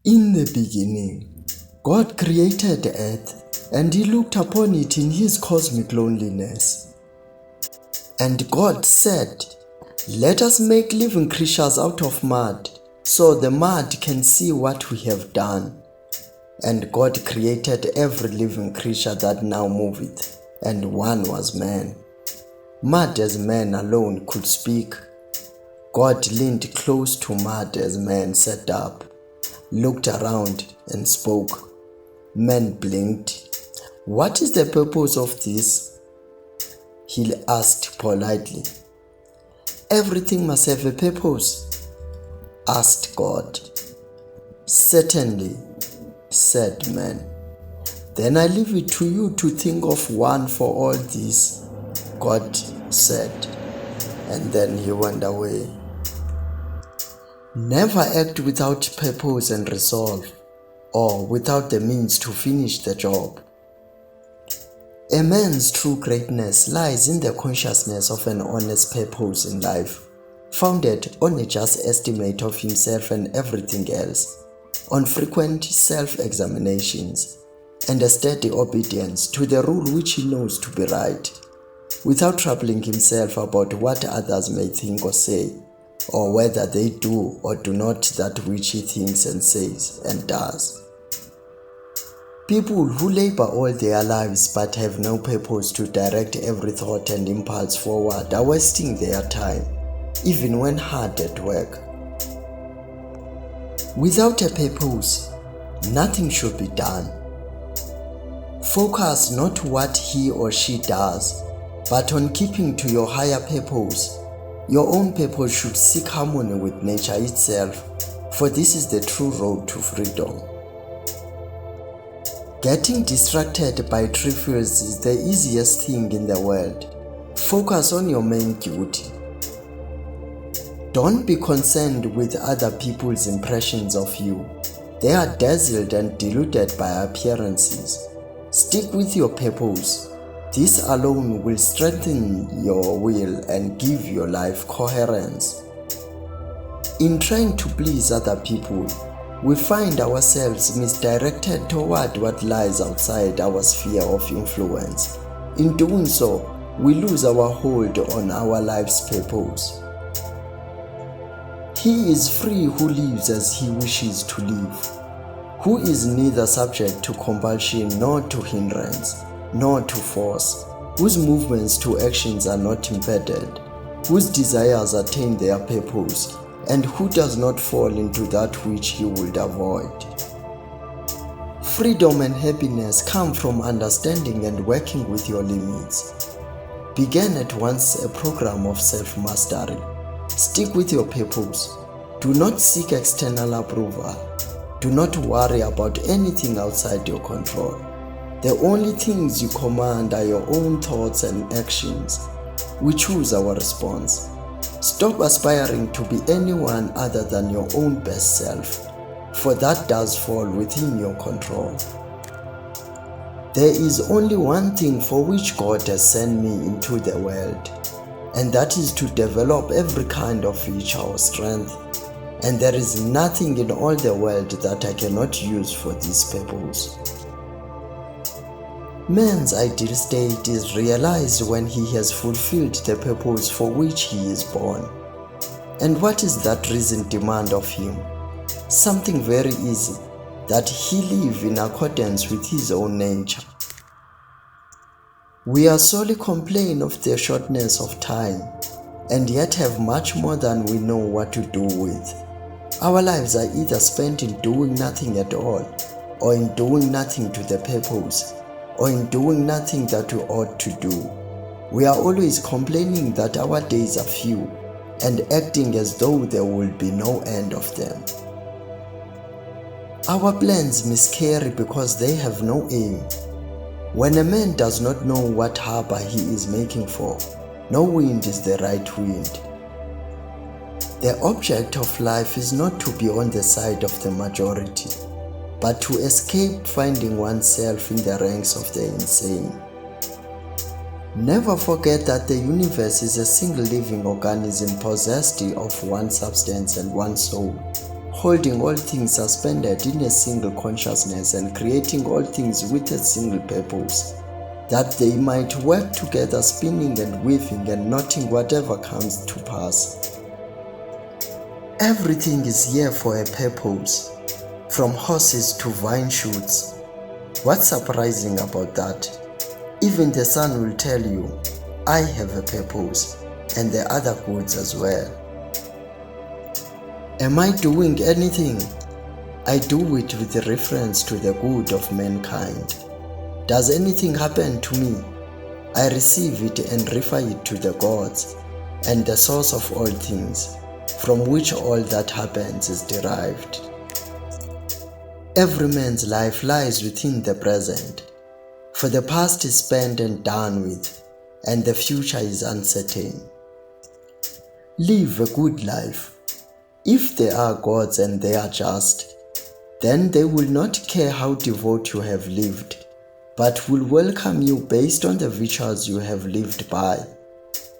In the beginning, God created the earth, and He looked upon it in His cosmic loneliness. And God said, "Let us make living creatures out of mud, so the mud can see what we have done." And God created every living creature that now moveth, and one was man. Mud as man alone could speak. God leaned close to mud as man sat up, looked around and spoke. Man blinked. "What is the purpose of this?" He asked politely. "Everything must have a purpose," asked God. "Certainly," said man. "Then I leave it to you to think of one for all this," God said, and then He went away. Never act without purpose and resolve, or without the means to finish the job. A man's true greatness lies in the consciousness of an honest purpose in life, founded on a just estimate of himself and everything else, on frequent self-examinations, and a steady obedience to the rule which he knows to be right, without troubling himself about what others may think or say, or whether they do or do not that which he thinks and says and does. People who labor all their lives but have no purpose to direct every thought and impulse forward are wasting their time, even when hard at work. Without a purpose, nothing should be done. Focus not what he or she does, but on keeping to your higher purpose. Your own purpose should seek harmony with nature itself, for this is the true road to freedom. Getting distracted by trivials is the easiest thing in the world. Focus on your main duty. Don't be concerned with other people's impressions of you. They are dazzled and deluded by appearances. Stick with your purpose. This alone will strengthen your will and give your life coherence. In trying to please other people, we find ourselves misdirected toward what lies outside our sphere of influence. In doing so, we lose our hold on our life's purpose. He is free who lives as he wishes to live, who is neither subject to compulsion nor to hindrance, nor to force, whose movements to actions are not impeded, whose desires attain their purpose, and who does not fall into that which he would avoid. Freedom and happiness come from understanding and working with your limits. Begin at once a program of self-mastery. Stick with your purpose. Do not seek external approval. Do not worry about anything outside your control. The only things you command are your own thoughts and actions. We choose our response. Stop aspiring to be anyone other than your own best self, for that does fall within your control. There is only one thing for which God has sent me into the world, and that is to develop every kind of feature or strength, and there is nothing in all the world that I cannot use for this purpose. Man's ideal state is realized when he has fulfilled the purpose for which he is born. And what is that reason demand of him? Something very easy, that he live in accordance with his own nature. We are sorely complain of the shortness of time, and yet have much more than we know what to do with. Our lives are either spent in doing nothing at all, or in doing nothing to the purpose, or in doing nothing that we ought to do. We are always complaining that our days are few, and acting as though there will be no end of them. Our plans miscarry because they have no aim. When a man does not know what harbor he is making for, no wind is the right wind. The object of life is not to be on the side of the majority, but to escape finding oneself in the ranks of the insane. Never forget that the universe is a single living organism possessed of one substance and one soul, holding all things suspended in a single consciousness and creating all things with a single purpose, that they might work together, spinning and weaving and knotting whatever comes to pass. Everything is here for a purpose, from horses to vine shoots. What's surprising about that? Even the sun will tell you, I have a purpose, and the other goods as well. Am I doing anything? I do it with reference to the good of mankind. Does anything happen to me? I receive it and refer it to the gods, and the source of all things, from which all that happens is derived. Every man's life lies within the present, for the past is spent and done with, and the future is uncertain. Live a good life. If there are gods and they are just, then they will not care how devout you have lived, but will welcome you based on the virtues you have lived by.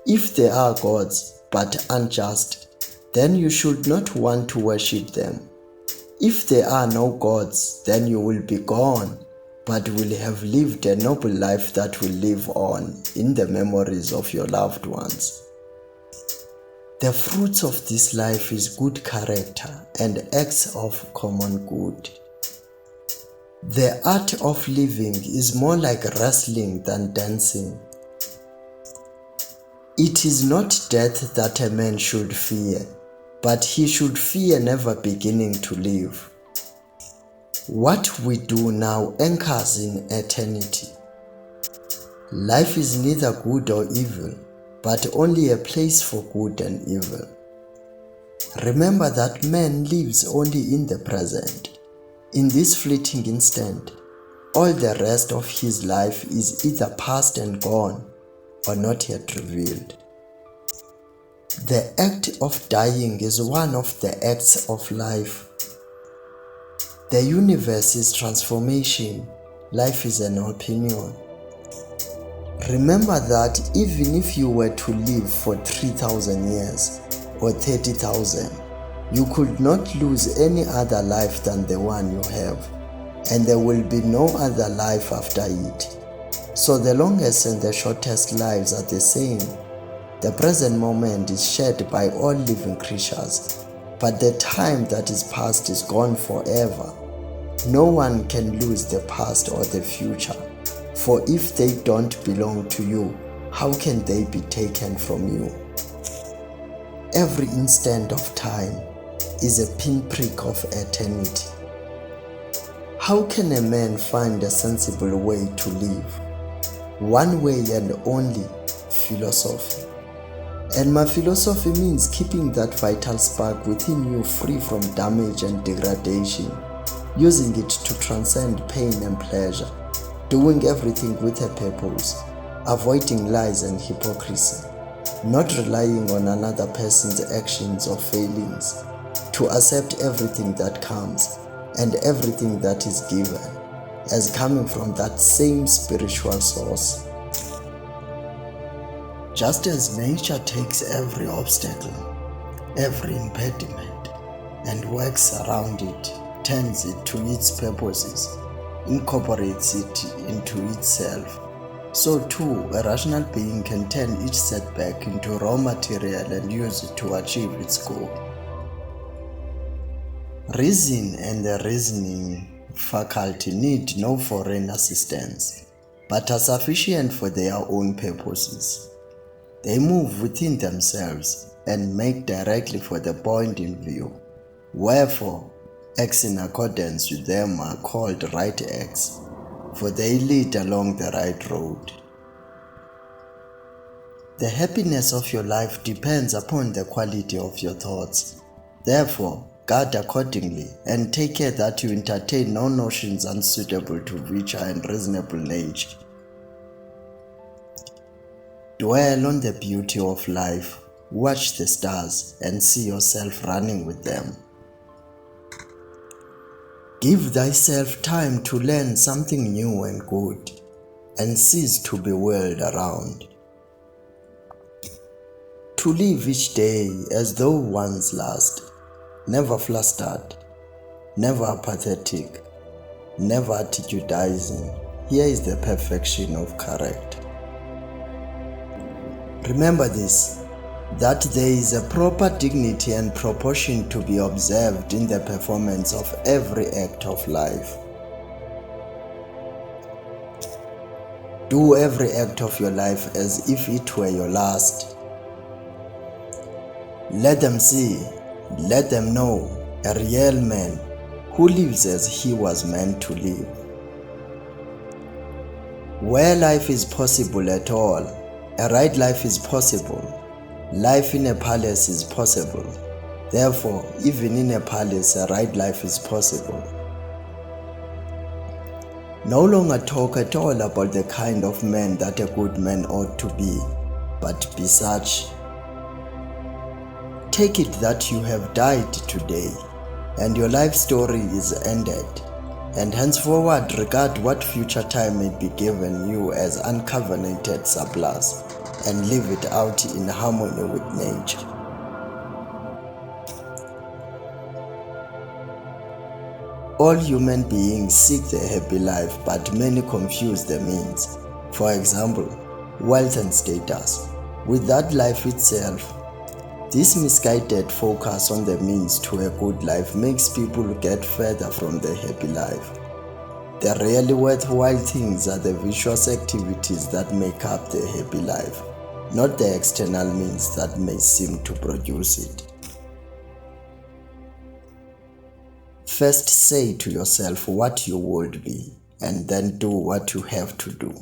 If there are gods but unjust, then you should not want to worship them. If there are no gods, then you will be gone, but will have lived a noble life that will live on in the memories of your loved ones. The fruits of this life is good character and acts of common good. The art of living is more like wrestling than dancing. It is not death that a man should fear, but he should fear never beginning to live. What we do now anchors in eternity. Life is neither good or evil, but only a place for good and evil. Remember that man lives only in the present. In this fleeting instant, all the rest of his life is either past and gone or not yet revealed. The act of dying is one of the acts of life. The universe is transformation. Life is an opinion. Remember that even if you were to live for 3,000 years or 30,000, you could not lose any other life than the one you have, and there will be no other life after it. So the longest and the shortest lives are the same. The present moment is shared by all living creatures, but the time that is past is gone forever. No one can lose the past or the future, for if they don't belong to you, how can they be taken from you? Every instant of time is a pinprick of eternity. How can a man find a sensible way to live? One way and only: philosophy. And my philosophy means keeping that vital spark within you free from damage and degradation, using it to transcend pain and pleasure, doing everything with a purpose, avoiding lies and hypocrisy, not relying on another person's actions or failings, to accept everything that comes and everything that is given as coming from that same spiritual source. Just as nature takes every obstacle, every impediment, and works around it, turns it to its purposes, incorporates it into itself, so too a rational being can turn each setback into raw material and use it to achieve its goal. Reason and the reasoning faculty need no foreign assistance, but are sufficient for their own purposes. They move within themselves and make directly for the point in view. Wherefore, acts in accordance with them are called right acts, for they lead along the right road. The happiness of your life depends upon the quality of your thoughts. Therefore, guard accordingly and take care that you entertain no notions unsuitable to virtue and reasonable age. Dwell on the beauty of life, watch the stars, and see yourself running with them. Give thyself time to learn something new and good, and cease to be whirled around. To live each day as though one's last never flustered, never apathetic, never attitudizing. Here is the perfection of character. Remember this, that there is a proper dignity and proportion to be observed in the performance of every act of life. Do every act of your life as if it were your last. Let them see, let them know a real man who lives as he was meant to live. Where life is possible at all, a right life is possible. Life in a palace is possible. Therefore, even in a palace, a right life is possible. No longer talk at all about the kind of man that a good man ought to be, but be such. Take it that you have died today, and your life story is ended, and henceforward regard what future time may be given you as uncovenanted surplus, and live it out in harmony with nature. All human beings seek the happy life, but many confuse the means. For example, wealth and status, with that life itself. This misguided focus on the means to a good life makes people get further from the happy life. The really worthwhile things are the virtuous activities that make up the happy life, not the external means that may seem to produce it. First say to yourself what you would be, and then do what you have to do.